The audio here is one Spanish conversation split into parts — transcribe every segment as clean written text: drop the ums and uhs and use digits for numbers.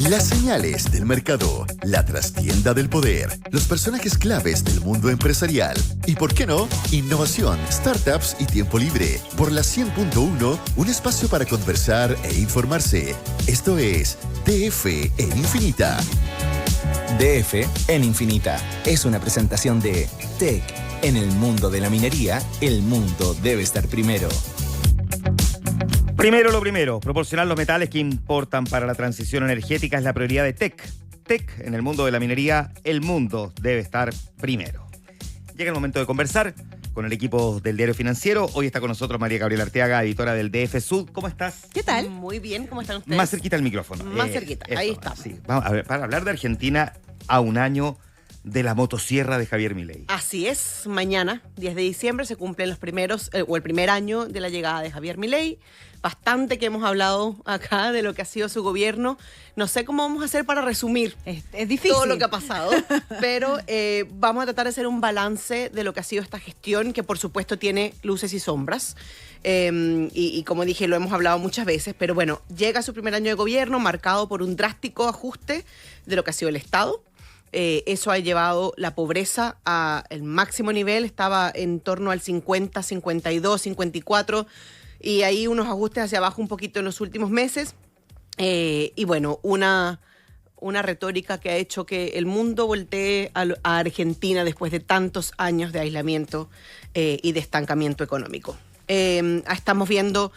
Las señales del mercado, la trastienda del poder, los personajes claves del mundo empresarial y, ¿por qué no?, innovación, startups y tiempo libre. Por la 100.1, un espacio para conversar e informarse. Esto es DF en Infinita. DF en Infinita es una presentación de TEC. En el mundo de la minería, el mundo debe estar primero. Primero lo primero, proporcionar los metales que importan para la transición energética es la prioridad de TEC. TEC, en el mundo de la minería, el mundo debe estar primero. Llega el momento de conversar con el equipo del Diario Financiero. Hoy está con nosotros María Gabriela Arteaga, editora del DF Sud. ¿Cómo estás? ¿Qué tal? Muy bien, ¿cómo están ustedes? Más cerquita el micrófono. Más cerquita, eso, ahí estamos. Sí. Vamos a ver, para hablar de Argentina a un año de la motosierra de Javier Milei. Así es, mañana, 10 de diciembre, se cumplen los primeros, el primer año de la llegada de Javier Milei. Bastante que hemos hablado acá de lo que ha sido su gobierno. No sé cómo vamos a hacer para resumir Es difícil. todo lo que ha pasado, pero vamos a tratar de hacer un balance de lo que ha sido esta gestión, que por supuesto tiene luces y sombras. Y como dije, lo hemos hablado muchas veces, pero bueno, llega su primer año de gobierno marcado por un drástico ajuste de lo que ha sido el Estado. Eso ha llevado la pobreza al máximo nivel, estaba en torno al 50, 52, 54, y ahí unos ajustes hacia abajo un poquito en los últimos meses. Y bueno, una retórica que ha hecho que el mundo voltee a Argentina después de tantos años de aislamiento y de estancamiento económico. Estamos viendo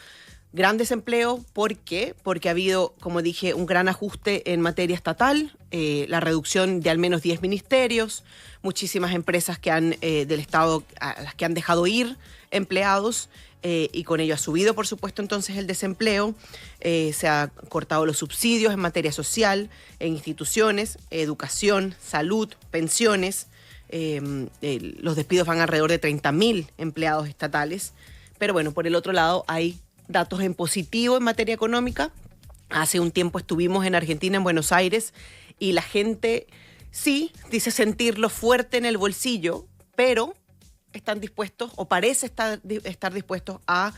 gran desempleo. ¿Por qué? Porque ha habido, como dije, un gran ajuste en materia estatal, la reducción de al menos 10 ministerios, muchísimas empresas que del Estado a las que han dejado ir empleados, y con ello ha subido, por supuesto, entonces el desempleo. Se han cortado los subsidios en materia social, en instituciones, educación, salud, pensiones. Los despidos van alrededor de 30.000 empleados estatales. Pero bueno, por el otro lado hay datos en positivo en materia económica. Hace un tiempo estuvimos en Argentina, en Buenos Aires, y la gente sí dice sentirlo fuerte en el bolsillo, pero están dispuestos, o parece estar dispuestos a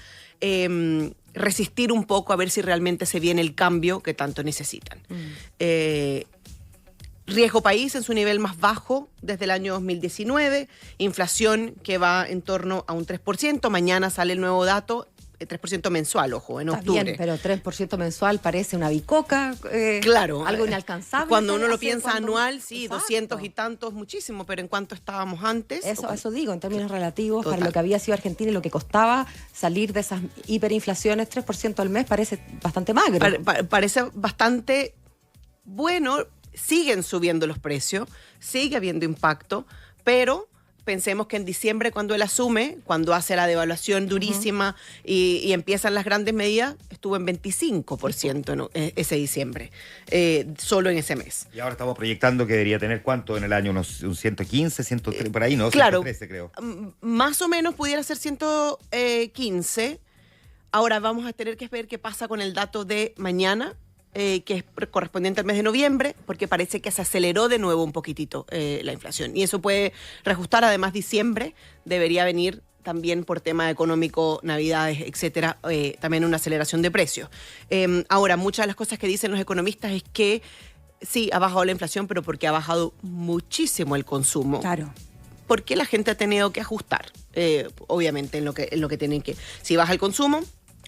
resistir un poco a ver si realmente se viene el cambio que tanto necesitan. Riesgo país en su nivel más bajo desde el año 2019, inflación que va en torno a un 3%, mañana sale el nuevo dato, 3% mensual, ojo, en octubre. Está bien, pero 3% mensual parece una bicoca, claro, algo inalcanzable. Cuando uno lo piensa anual, sí, Exacto. 200 y tantos, muchísimo, pero ¿en cuánto estábamos antes? Eso digo, en términos relativos, Total. para lo que había sido Argentina y lo que costaba salir de esas hiperinflaciones, 3% al mes parece bastante magro. Parece bastante bueno, siguen subiendo los precios, sigue habiendo impacto, pero pensemos que en diciembre, cuando él asume, cuando hace la devaluación durísima y empiezan las grandes medidas, estuvo en 25% ese diciembre, solo en ese mes. Y ahora estamos proyectando que debería tener ¿cuánto en el año? Un 115, 103, por ahí, ¿no? Claro, 113, creo. Más o menos pudiera ser 115. Ahora vamos a tener que ver qué pasa con el dato de mañana, que es correspondiente al mes de noviembre, porque parece que se aceleró de nuevo un poquitito la inflación. Y eso puede reajustar. Además, diciembre debería venir también por tema económico, navidades, etcétera, también una aceleración de precios. Ahora, muchas de las cosas que dicen los economistas es que sí, ha bajado la inflación, pero porque ha bajado muchísimo el consumo. Claro. Porque la gente ha tenido que ajustar, obviamente, en lo que tienen que. Si baja el consumo.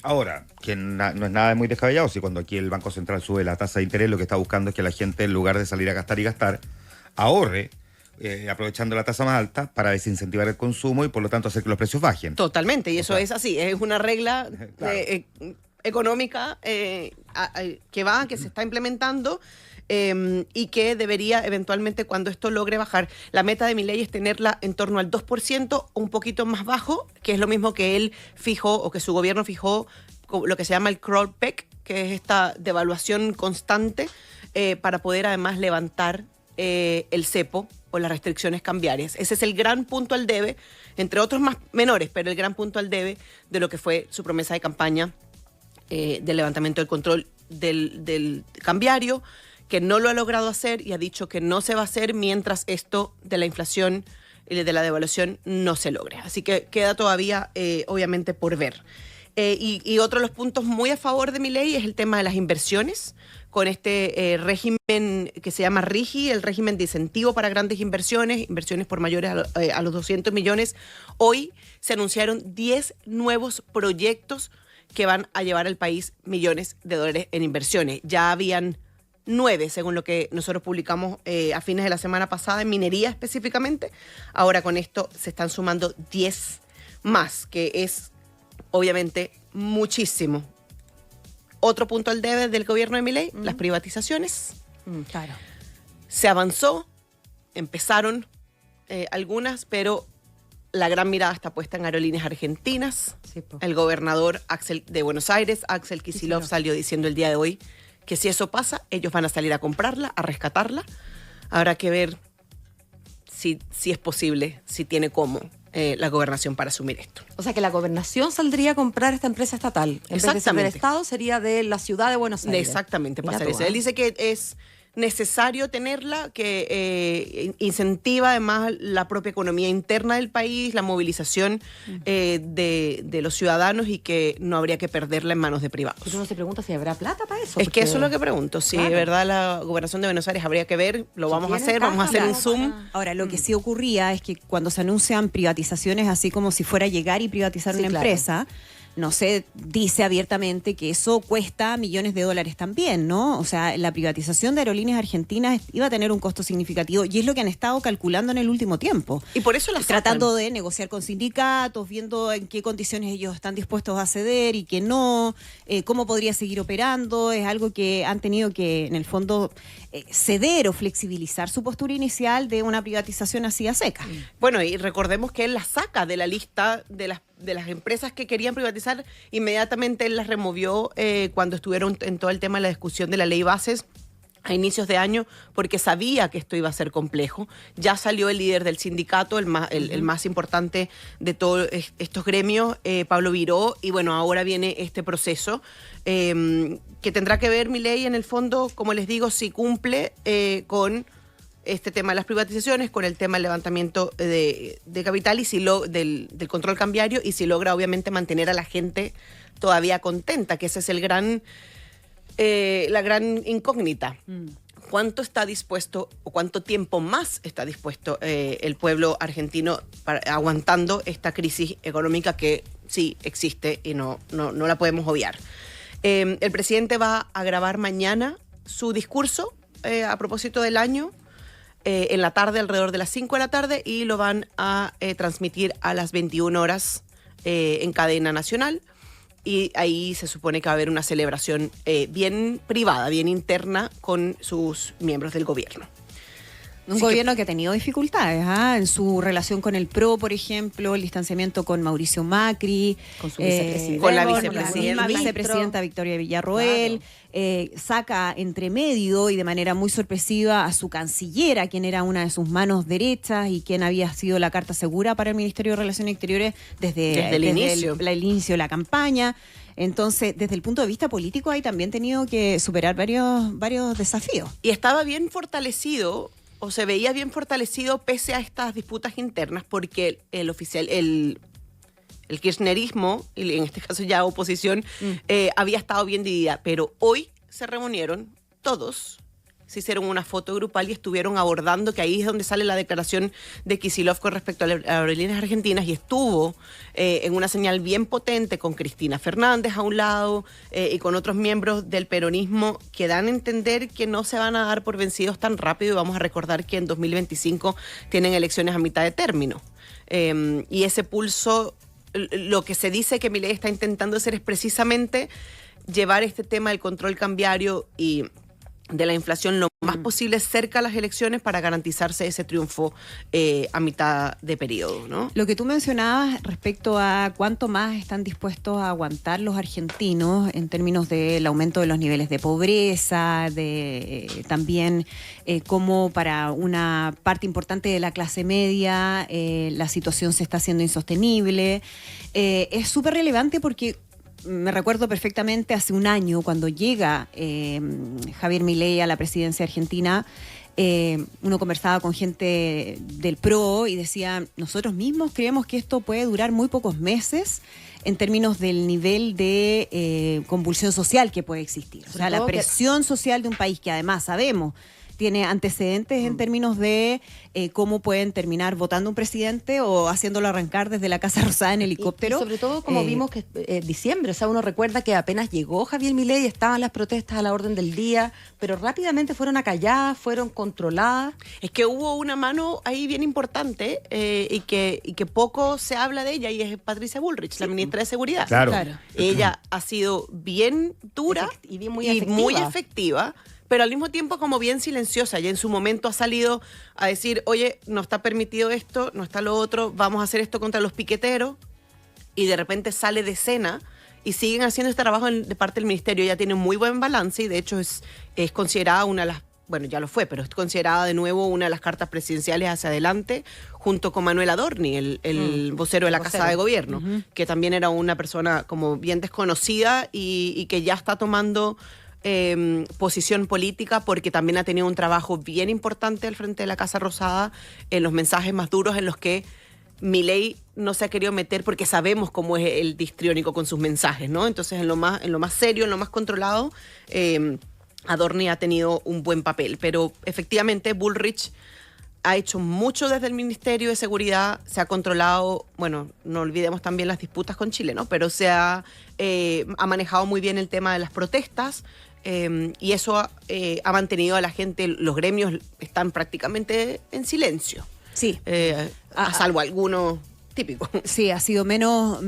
Ahora, que no es nada muy descabellado, si cuando aquí el Banco Central sube la tasa de interés, lo que está buscando es que la gente, en lugar de salir a gastar y gastar, ahorre, aprovechando la tasa más alta para desincentivar el consumo y por lo tanto hacer que los precios bajen. Totalmente, y eso O sea, es así, es una regla claro. económica que se está implementando. Y que debería eventualmente, cuando esto logre bajar, la meta de Milei es tenerla en torno al 2%, un poquito más bajo, que es lo mismo que él fijó, o que su gobierno fijó, lo que se llama el crawlback, que es esta devaluación constante, para poder además levantar el cepo o las restricciones cambiarias. Ese es el gran punto al debe, entre otros más menores, pero el gran punto al debe de lo que fue su promesa de campaña, del levantamiento del control del cambiario, que no lo ha logrado hacer y ha dicho que no se va a hacer mientras esto de la inflación y de la devaluación no se logre. Así que queda todavía, obviamente, por ver. Y otro de los puntos muy a favor de Milei es el tema de las inversiones, con este régimen que se llama RIGI, el régimen de incentivo para grandes inversiones por mayores a los 200 millones. Hoy se anunciaron 10 nuevos proyectos que van a llevar al país millones de dólares en inversiones. Ya habían 9, según lo que nosotros publicamos a fines de la semana pasada, en minería específicamente. Ahora con esto se están sumando 10 más, que es obviamente muchísimo. Otro punto al debe del gobierno de Milei, las privatizaciones. Claro. Se avanzó, empezaron algunas, pero la gran mirada está puesta en Aerolíneas Argentinas. Sí, po. El gobernador de Buenos Aires, Axel Kicillof, salió diciendo el día de hoy que si eso pasa, ellos van a salir a comprarla, a rescatarla. Habrá que ver si es posible, si tiene cómo la gobernación para asumir esto. O sea que la gobernación saldría a comprar esta empresa estatal. En vez de ser del Estado, sería de la ciudad de Buenos Aires. Exactamente, Mira pasa tú, eso. Él dice que es necesario tenerla, que incentiva además la propia economía interna del país, la movilización de los ciudadanos y que no habría que perderla en manos de privados. Pero uno se pregunta si habrá plata para eso. Es que eso es lo que pregunto. Si de verdad la gobernación de Buenos Aires habría que ver, lo vamos a hacer, vamos a hacer un Zoom. Ahora, lo que sí ocurría es que cuando se anuncian privatizaciones, así como si fuera a llegar y privatizar Sí, una claro. empresa, no se dice abiertamente que eso cuesta millones de dólares también, ¿no? O sea, la privatización de Aerolíneas Argentinas iba a tener un costo significativo y es lo que han estado calculando en el último tiempo. Y por eso la Tratando de negociar con sindicatos, viendo en qué condiciones ellos están dispuestos a ceder y que no, cómo podría seguir operando. Es algo que han tenido que, en el fondo, ceder o flexibilizar su postura inicial de una privatización así a seca. Bueno, y recordemos que él la saca de la lista de las empresas que querían privatizar. Inmediatamente él las removió cuando estuvieron en todo el tema de la discusión de la ley Bases a inicios de año, porque sabía que esto iba a ser complejo. Ya salió el líder del sindicato, el más importante de todos estos gremios, Pablo Viró, y bueno, ahora viene este proceso que tendrá que ver, Milei, en el fondo, como les digo, si cumple con este tema de las privatizaciones, con el tema del levantamiento de capital y si del control cambiario, y si logra obviamente mantener a la gente todavía contenta, que ese es la gran incógnita. ¿Cuánto está dispuesto o cuánto tiempo más está dispuesto el pueblo argentino aguantando esta crisis económica que sí existe y no la podemos obviar? El presidente va a grabar mañana su discurso a propósito del año, en la tarde, alrededor de las 5 de la tarde, y lo van a transmitir a las 21 horas en cadena nacional. Y ahí se supone que va a haber una celebración bien privada, bien interna con sus miembros del gobierno. Un gobierno que ha tenido dificultades en su relación con el PRO, por ejemplo, el distanciamiento con Mauricio Macri, Con su vicepresidenta. con la la vicepresidenta. misma vicepresidenta Victoria Villarroel, saca entre medio y de manera muy sorpresiva a su canciller, quien era una de sus manos derechas y quien había sido la carta segura para el Ministerio de Relaciones Exteriores desde el inicio de la campaña. Entonces, desde el punto de vista político, hay también tenido que superar varios desafíos. Y estaba bien fortalecido, o se veía bien fortalecido pese a estas disputas internas, porque el kirchnerismo, y en este caso ya oposición, había estado bien dividida. Pero hoy se reunieron todos, se hicieron una foto grupal y estuvieron abordando, que ahí es donde sale la declaración de Kicillof con respecto a las aerolíneas argentinas, y estuvo en una señal bien potente con Cristina Fernández a un lado y con otros miembros del peronismo que dan a entender que no se van a dar por vencidos tan rápido, y vamos a recordar que en 2025 tienen elecciones a mitad de término. Y ese pulso, lo que se dice que Milei está intentando hacer es precisamente llevar este tema del control cambiario y de la inflación lo más posible cerca a las elecciones para garantizarse ese triunfo a mitad de periodo, ¿no? Lo que tú mencionabas respecto a cuánto más están dispuestos a aguantar los argentinos en términos del aumento de los niveles de pobreza, de también cómo para una parte importante de la clase media la situación se está haciendo insostenible, es súper relevante porque me recuerdo perfectamente hace un año cuando llega Javier Milei a la presidencia argentina, uno conversaba con gente del PRO y decía, nosotros mismos creemos que esto puede durar muy pocos meses en términos del nivel de convulsión social que puede existir. O sea, la presión social de un país que además sabemos tiene antecedentes en términos de cómo pueden terminar votando un presidente o haciéndolo arrancar desde la Casa Rosada en helicóptero. Y sobre todo, como vimos que diciembre, o sea, uno recuerda que apenas llegó Javier Milei, estaban las protestas a la orden del día, pero rápidamente fueron acalladas, fueron controladas. Es que hubo una mano ahí bien importante y que poco se habla de ella, y es Patricia Bullrich, la ministra de Seguridad. Claro. Ella ha sido bien dura y muy efectiva, pero al mismo tiempo como bien silenciosa. Y en su momento ha salido a decir, oye, no está permitido esto, no está lo otro, vamos a hacer esto contra los piqueteros, y de repente sale de escena y siguen haciendo este trabajo de parte del ministerio. Ella tiene un muy buen balance y de hecho es considerada una de las, bueno, ya lo fue, pero es considerada de nuevo una de las cartas presidenciales hacia adelante, junto con Manuel Adorni, el vocero de la Casa de Gobierno, que también era una persona como bien desconocida y que ya está tomando posición política, porque también ha tenido un trabajo bien importante al frente de la Casa Rosada en los mensajes más duros, en los que Milei no se ha querido meter, porque sabemos cómo es el histriónico con sus mensajes, ¿no? Entonces, en lo más serio, en lo más controlado, Adorni ha tenido un buen papel. Pero efectivamente Bullrich ha hecho mucho desde el Ministerio de Seguridad, se ha controlado, bueno, no olvidemos también las disputas con Chile, ¿no? Pero ha manejado muy bien el tema de las protestas, y eso ha mantenido a la gente, los gremios están prácticamente en silencio. Sí. A salvo algunos típicos. Sí, ha sido menos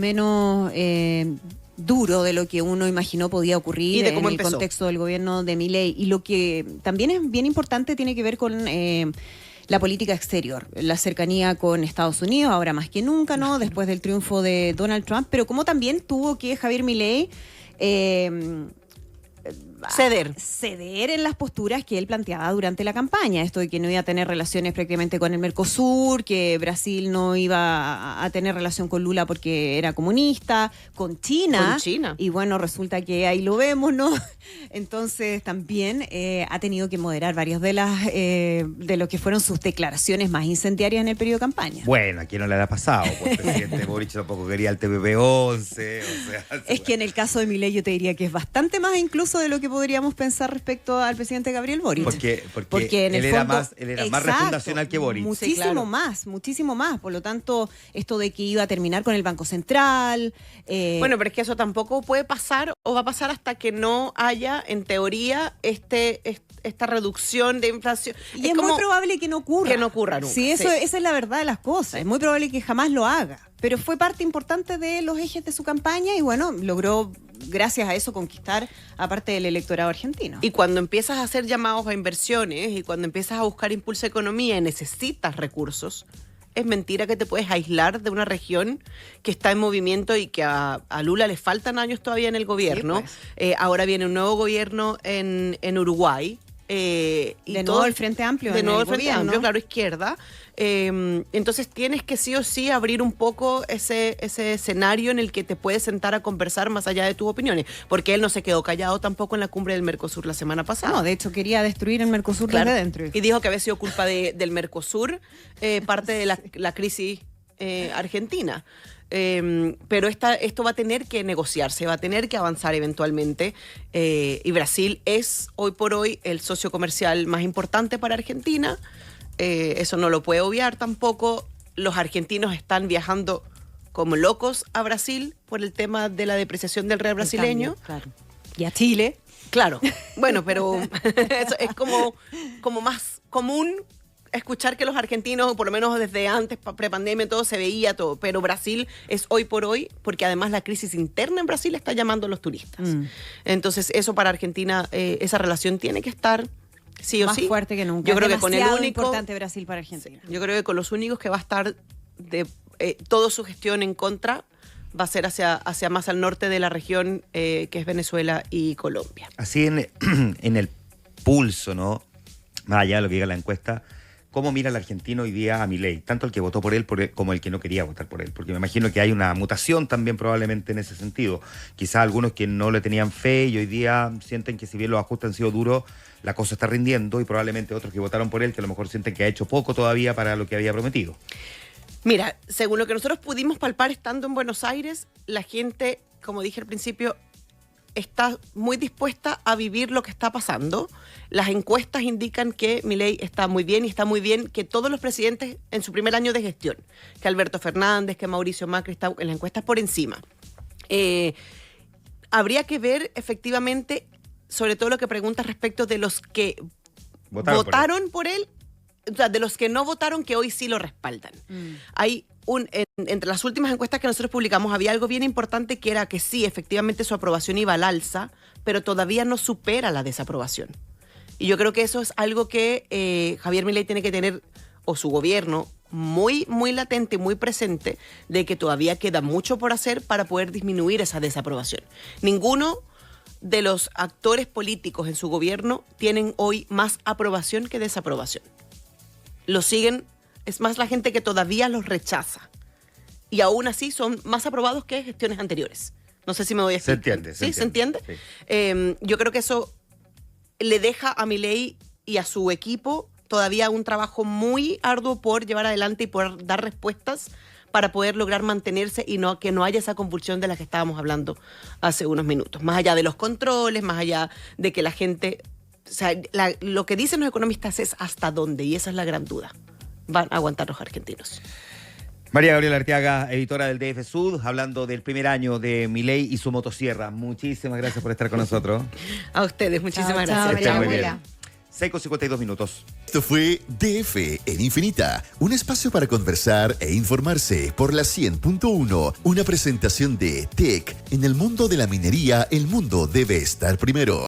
duro de lo que uno imaginó podía ocurrir en el contexto del gobierno de Milei. Y lo que también es bien importante tiene que ver con la política exterior, la cercanía con Estados Unidos, ahora más que nunca, ¿no? Después del triunfo de Donald Trump, pero como también tuvo que Javier Milei ceder en las posturas que él planteaba durante la campaña, esto de que no iba a tener relaciones prácticamente con el Mercosur, que Brasil no iba a tener relación con Lula porque era comunista, con China, y bueno, resulta que ahí lo vemos, ¿no? Entonces también ha tenido que moderar varios de lo que fueron sus declaraciones más incendiarias en el periodo de campaña. Bueno, ¿a quién no le ha pasado? Pues el presidente Boric tampoco quería el TPP-11, o sea... Es que en el caso de Milei yo te diría que es bastante más incluso de lo que podríamos pensar respecto al presidente Gabriel Boric. Porque en él era más refundacional que Boric. Muchísimo más. Por lo tanto, esto de que iba a terminar con el Banco Central... Bueno, pero es que eso tampoco puede pasar, o va a pasar hasta que no haya, en teoría, esta reducción de inflación. Y es muy probable que no ocurra. Que no ocurra nunca. Sí, esa es la verdad de las cosas. Es muy probable que jamás lo haga. Pero fue parte importante de los ejes de su campaña y bueno, logró, gracias a eso, conquistar a parte del electorado argentino. Y cuando empiezas a hacer llamados a inversiones y cuando empiezas a buscar impulso de economía y necesitas recursos, es mentira que te puedes aislar de una región que está en movimiento y que a Lula le faltan años todavía en el gobierno. Sí, pues. Ahora viene un nuevo gobierno en Uruguay. De nuevo el Frente Amplio. De nuevo el Frente Amplio, claro, izquierda. Entonces tienes que sí o sí abrir un poco ese escenario en el que te puedes sentar a conversar más allá de tus opiniones, porque él no se quedó callado tampoco en la cumbre del Mercosur la semana pasada. No, de hecho quería destruir el Mercosur desde dentro. Y dijo que había sido culpa del Mercosur, parte de la crisis argentina. Pero esto va a tener que negociarse, va a tener que avanzar eventualmente, y Brasil es hoy por hoy el socio comercial más importante para Argentina. Eso no lo puede obviar tampoco. Los argentinos están viajando como locos a Brasil por el tema de la depreciación del real brasileño. Claro. Y a Chile. Claro, bueno, pero eso es como más común escuchar que los argentinos, por lo menos desde antes, prepandemia, todo se veía todo, pero Brasil es hoy por hoy, porque además la crisis interna en Brasil está llamando a los turistas. Entonces, eso para Argentina, esa relación tiene que estar sí o más sí. Más fuerte que nunca. Yo creo que con el único importante Brasil para Argentina. Yo creo que con los únicos que va a estar de toda su gestión en contra va a ser hacia más al norte de la región, que es Venezuela y Colombia. Así en el pulso, ¿no? Más allá de lo que diga la encuesta, ¿cómo mira el argentino hoy día a Milei? Tanto el que votó por él como el que no quería votar por él. Porque me imagino que hay una mutación también probablemente en ese sentido. Quizás algunos que no le tenían fe y hoy día sienten que si bien los ajustes han sido duros, la cosa está rindiendo, y probablemente otros que votaron por él que a lo mejor sienten que ha hecho poco todavía para lo que había prometido. Mira, según lo que nosotros pudimos palpar estando en Buenos Aires, la gente, como dije al principio, está muy dispuesta a vivir lo que está pasando. Las encuestas indican que Milei está muy bien y está muy bien que todos los presidentes en su primer año de gestión, que Alberto Fernández, que Mauricio Macri, está en las encuestas por encima. Habría que ver efectivamente, sobre todo lo que preguntas respecto de los que votaron por él, o sea, de los que no votaron que hoy sí lo respaldan. Hay entre las últimas encuestas que nosotros publicamos había algo bien importante que era que sí, efectivamente su aprobación iba al alza, pero todavía no supera la desaprobación. Y yo creo que eso es algo que Javier Milei tiene que tener, o su gobierno, muy, muy latente y muy presente, de que todavía queda mucho por hacer para poder disminuir esa desaprobación. Ninguno de los actores políticos en su gobierno tienen hoy más aprobación que desaprobación. Lo siguen, es más la gente que todavía los rechaza. Y aún así son más aprobados que gestiones anteriores. No sé si me voy a explicar. ¿Sí? ¿Se entiende? Sí. Yo creo que eso le deja a Milei y a su equipo todavía un trabajo muy arduo por llevar adelante y por dar respuestas para poder lograr mantenerse y que no haya esa convulsión de la que estábamos hablando hace unos minutos. Más allá de los controles, más allá de que la gente... O sea, lo que dicen los economistas es hasta dónde, y esa es la gran duda. Van a aguantar los argentinos. María Gabriela Arteaga, editora del DF Sud, hablando del primer año de Milei y su motosierra. Muchísimas gracias por estar con nosotros. A ustedes, muchísimas gracias. Chao, muy bien. 6:52 minutos. Esto fue DF en Infinita, un espacio para conversar e informarse por la 100.1, una presentación de TEC. En el mundo de la minería, el mundo debe estar primero.